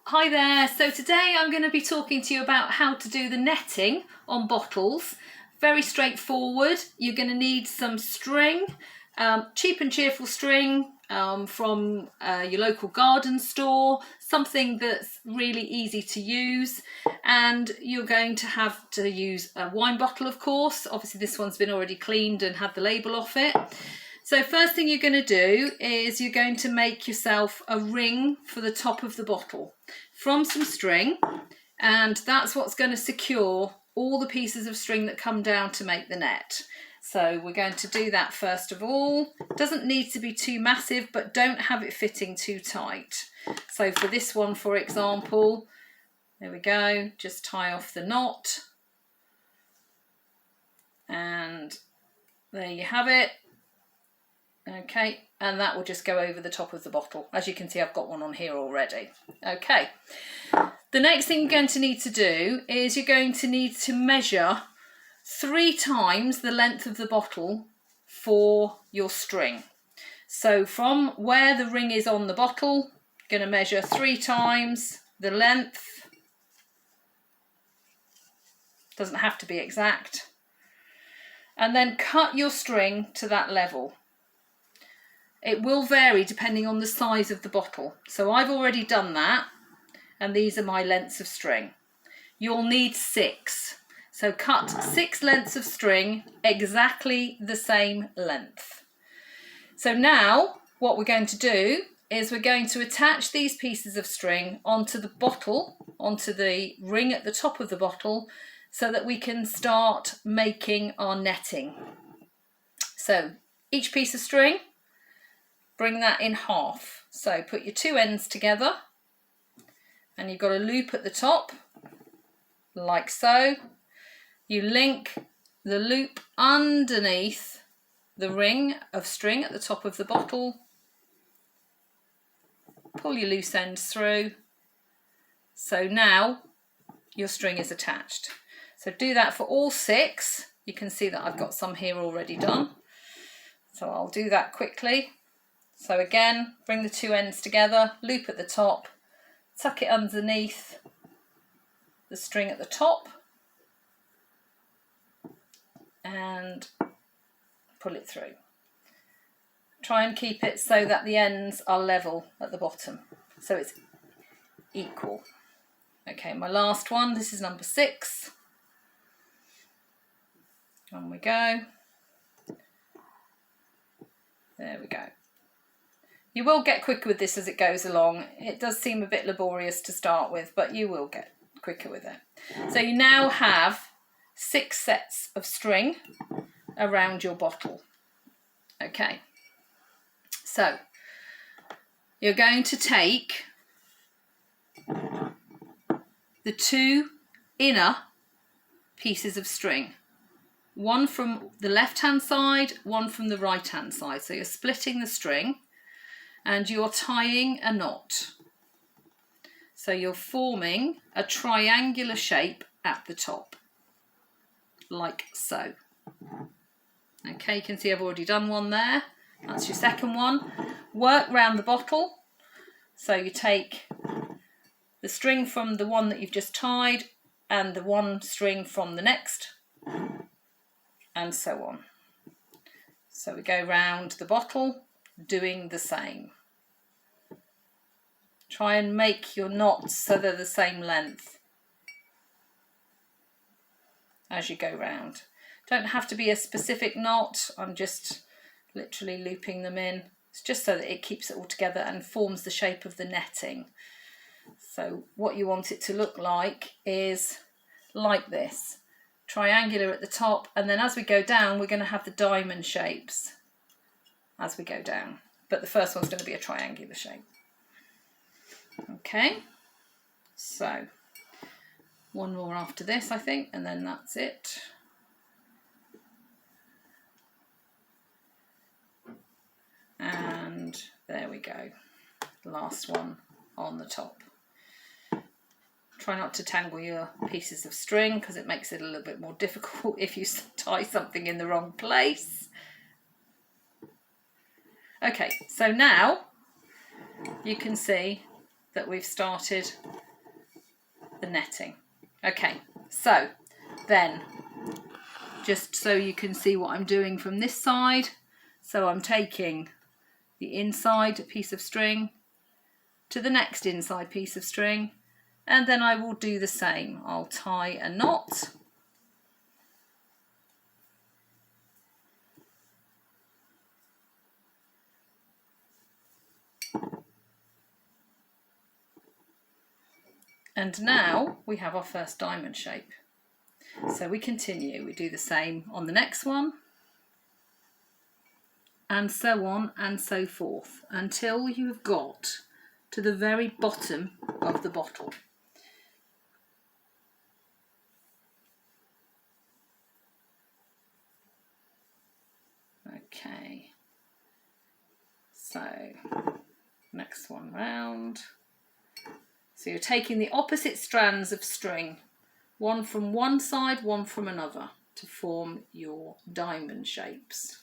Hi there, so today I'm going to be talking to you about how to do the netting on bottles. Very straightforward. You're going to need some string, cheap and cheerful string from your local garden store, something that's really easy to use, and you're going to have to use a wine bottle, of course. Obviously this one's been already cleaned and had the label off it. So first thing you're going to do is you're going to make yourself a ring for the top of the bottle from some string, and that's what's going to secure all the pieces of string that come down to make the net. So we're going to do that first of all. Doesn't need to be too massive, but don't have it fitting too tight. So for this one, for example, there we go, just tie off the knot, and there you have it. Okay, and that will just go over the top of the bottle. As you can see, I've got one on here already. Okay, the next thing you're going to need to do is you're going to need to measure 3 times the length of the bottle for your string. So from where the ring is on the bottle, you're going to measure 3 times the length. Doesn't have to be exact. And then cut your string to that level. It will vary depending on the size of the bottle. So I've already done that, and these are my lengths of string. You'll need 6. So cut 6 lengths of string, exactly the same length. So now what we're going to do is we're going to attach these pieces of string onto the bottle, onto the ring at the top of the bottle, so that we can start making our netting. So each piece of string, bring that in half. So put your 2 ends together, and you've got a loop at the top, like so. You link the loop underneath the ring of string at the top of the bottle, pull your loose ends through. So now your string is attached. So do that for all 6. You can see that I've got some here already done. So I'll do that quickly. So again, bring the 2 ends together, loop at the top, tuck it underneath the string at the top, and pull it through. Try and keep it so that the ends are level at the bottom, so it's equal. Okay, my last one, this is number 6. On we go. There we go. You will get quicker with this as it goes along. It does seem a bit laborious to start with, but you will get quicker with it. So you now have 6 sets of string around your bottle. Okay, so you're going to take the 2 inner pieces of string, one from the left hand side, one from the right hand side. So you're splitting the string and you're tying a knot. So you're forming a triangular shape at the top, like so. Okay, you can see I've already done one there. That's your second one. Work round the bottle. So you take the string from the one that you've just tied and the one string from the next, and so on. So we go round the bottle doing the same. Try and make your knots so they're the same length as you go round. Don't have to be a specific knot, I'm just literally looping them in. It's just so that it keeps it all together and forms the shape of the netting. So what you want it to look like is like this. Triangular at the top, and then as we go down we're going to have the diamond shapes as we go down, but the first one's going to be a triangular shape. Okay, so one more after this I think, and then that's it. And there we go, last one on the top. Try not to tangle your pieces of string because it makes it a little bit more difficult if you tie something in the wrong place. Okay, so now you can see that we've started the netting. Okay, so then just so you can see what I'm doing from this side, so I'm taking the inside piece of string to the next inside piece of string, and then I will do the same. I'll tie a knot, and now we have our first diamond shape. So we continue, we do the same on the next one, and so on and so forth until you have got to the very bottom of the bottle. Okay, so next one round. So you're taking the opposite strands of string, one from one side, one from another, to form your diamond shapes.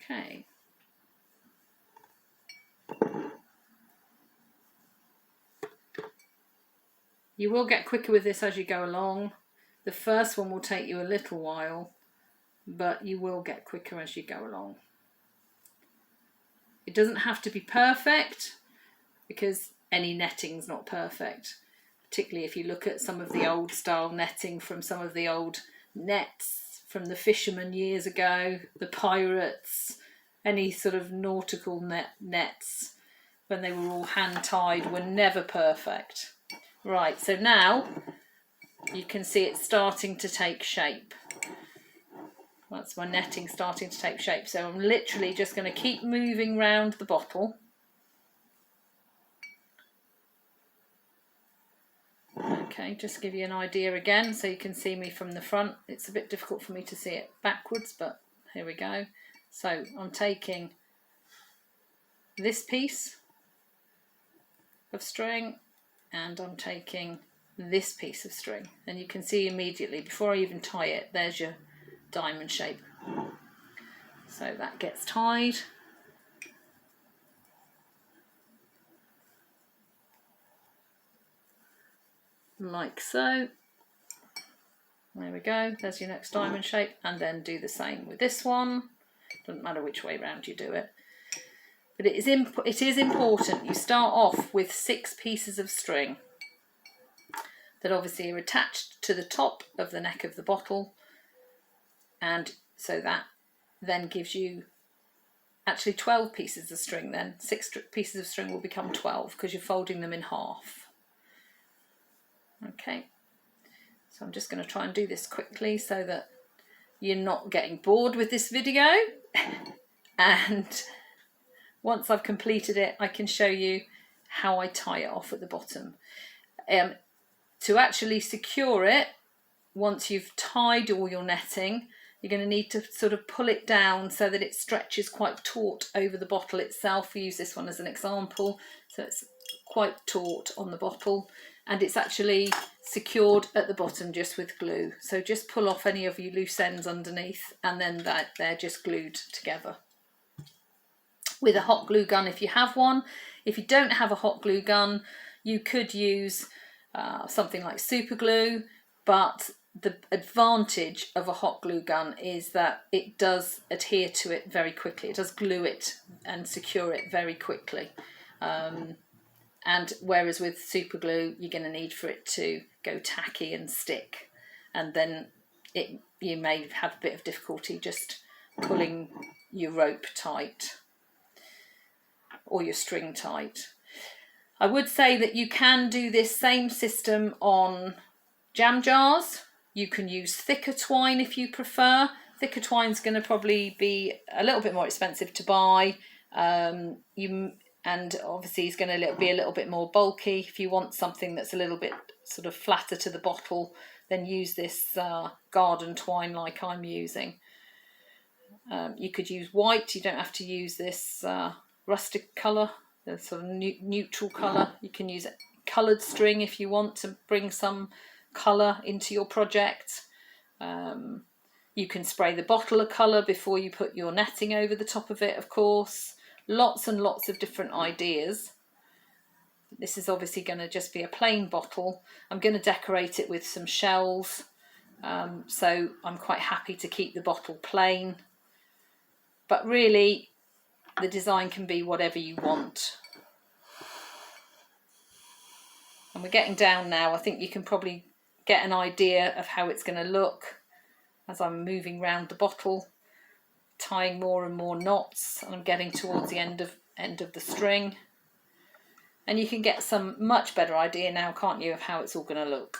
Okay. You will get quicker with this as you go along. The first one will take you a little while, but you will get quicker as you go along. It doesn't have to be perfect, because any netting's not perfect, particularly if you look at some of the old style netting from some of the old nets from the fishermen years ago, the pirates, any sort of nautical nets when they were all hand tied were never perfect. Right, so now you can see it's starting to take shape. That's my netting starting to take shape. So I'm literally just going to keep moving round the bottle. Okay, just to give you an idea again, so you can see me from the front. It's a bit difficult for me to see it backwards, but here we go. So I'm taking this piece of string and I'm taking this piece of string, and you can see immediately before I even tie it, there's your diamond shape. So that gets tied. Like so. There we go, there's your next diamond shape, and then do the same with this one. Doesn't matter which way round you do it. But it is important you start off with 6 pieces of string that obviously are attached to the top of the neck of the bottle, and so that then gives you actually 12 pieces of string. Then 6 pieces of string will become 12 because you're folding them in half. Okay, so I'm just going to try and do this quickly so that you're not getting bored with this video. And once I've completed it, I can show you how I tie it off at the bottom. To actually secure it, once you've tied all your netting, you're going to need to sort of pull it down so that it stretches quite taut over the bottle itself. We use this one as an example, so it's quite taut on the bottle, and it's actually secured at the bottom just with glue. So just pull off any of your loose ends underneath, and then they're just glued together with a hot glue gun if you have one. If you don't have a hot glue gun, you could use something like super glue, but the advantage of a hot glue gun is that it does adhere to it very quickly. It does glue it and secure it very quickly. And whereas with super glue, you're going to need for it to go tacky and stick, and then you may have a bit of difficulty just pulling your rope tight or your string tight. I would say that you can do this same system on jam jars. You can use thicker twine if you prefer. Thicker twine is going to probably be a little bit more expensive to buy. And obviously it's going to be a little bit more bulky. If you want something that's a little bit sort of flatter to the bottle, then use this garden twine like I'm using. You could use white. You don't have to use this rustic colour, the sort of neutral colour. You can use coloured string if you want to bring some colour into your project. You can spray the bottle a colour before you put your netting over the top of it, of course. Lots and lots of different ideas. This is obviously going to just be a plain bottle. I'm going to decorate it with some shells, so I'm quite happy to keep the bottle plain. But really, the design can be whatever you want. And we're getting down now. I think you can probably get an idea of how it's going to look as I'm moving around the bottle, tying more and more knots, and I'm getting towards the end of the string. And you can get some much better idea now, can't you, of how it's all going to look.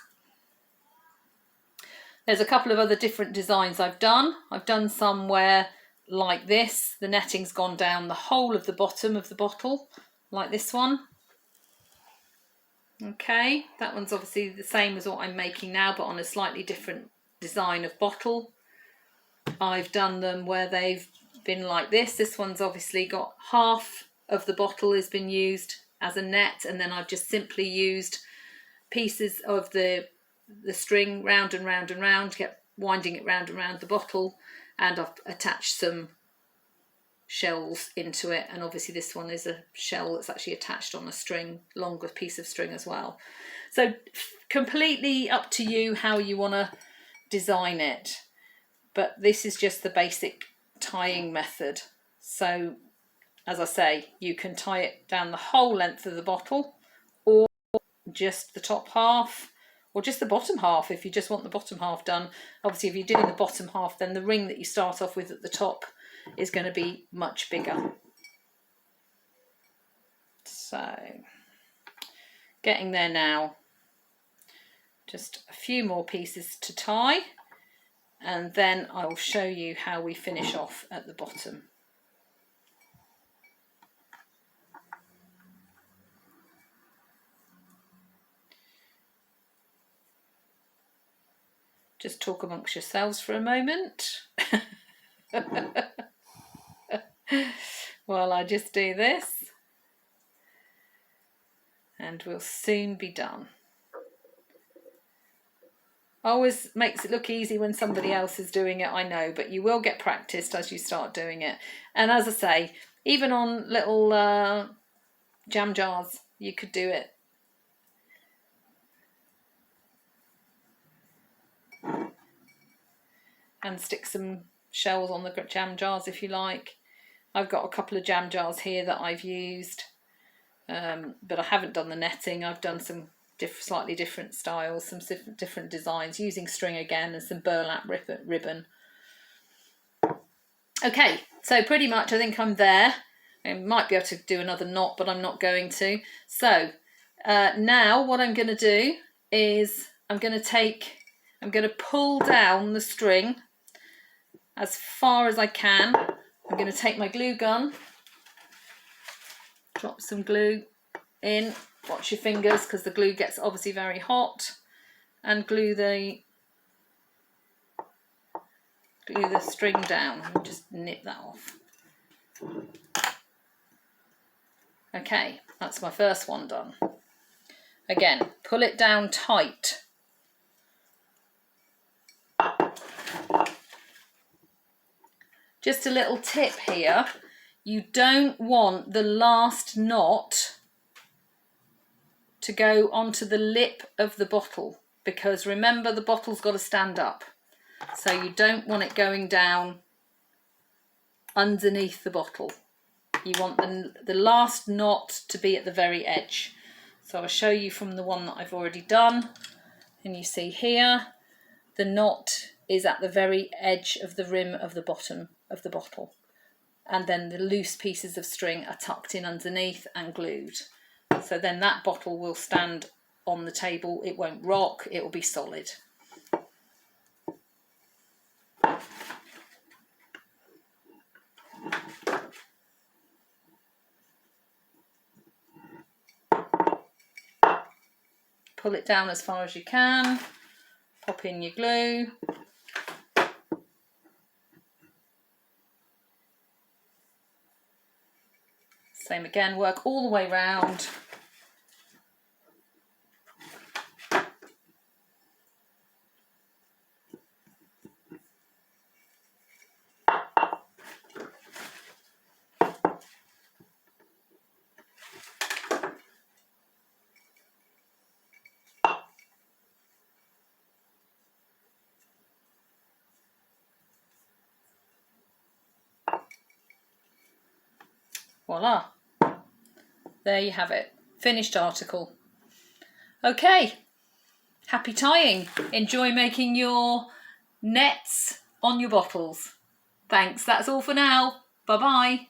There's a couple of other different designs I've done. I've done some where, like this, the netting's gone down the whole of the bottom of the bottle, like this one. Okay, that one's obviously the same as what I'm making now, but on a slightly different design of bottle. I've done them where they've been like this. This one's obviously got half of the bottle has been used as a net, and then I've just simply used pieces of the string round and round and round, kept winding it round and round the bottle, and I've attached some shells into it. And obviously this one is a shell that's actually attached on a string, longer piece of string as well. So completely up to you how you want to design it, but this is just the basic tying method. So as I say, you can tie it down the whole length of the bottle, or just the top half, or just the bottom half if you just want the bottom half done. Obviously, if you're doing the bottom half, then the ring that you start off with at the top is going to be much bigger. So, getting there now. Just a few more pieces to tie, and then I'll show you how we finish off at the bottom. Just talk amongst yourselves for a moment while I just do this, and we'll soon be done. Always makes it look easy when somebody else is doing it, I know, but you will get practiced as you start doing it. And as I say, even on little jam jars, you could do it. And stick some shells on the jam jars if you like. I've got a couple of jam jars here that I've used, but I haven't done the netting. I've done some slightly different styles, some different designs, using string again and some burlap ribbon. Okay, so pretty much I think I'm there. I might be able to do another knot, but I'm not going to. So now what I'm going to do is I'm going to pull down the string as far as I can. I'm going to take my glue gun, drop some glue in, watch your fingers because the glue gets obviously very hot, and glue the string down and just nip that off. Okay, that's my first one done. Again, pull it down tight. Just a little tip here, you don't want the last knot to go onto the lip of the bottle, because remember the bottle's got to stand up. So you don't want it going down underneath the bottle. You want the last knot to be at the very edge. So I'll show you from the one that I've already done. And you see here, the knot is at the very edge of the rim of the bottom of the bottle. And then the loose pieces of string are tucked in underneath and glued. So then that bottle will stand on the table. It won't rock, it will be solid. Pull it down as far as you can, pop in your glue. Same again, work all the way round. Voila. There you have it. Finished article. Okay. Happy tying. Enjoy making your nets on your bottles. Thanks. That's all for now. Bye-bye.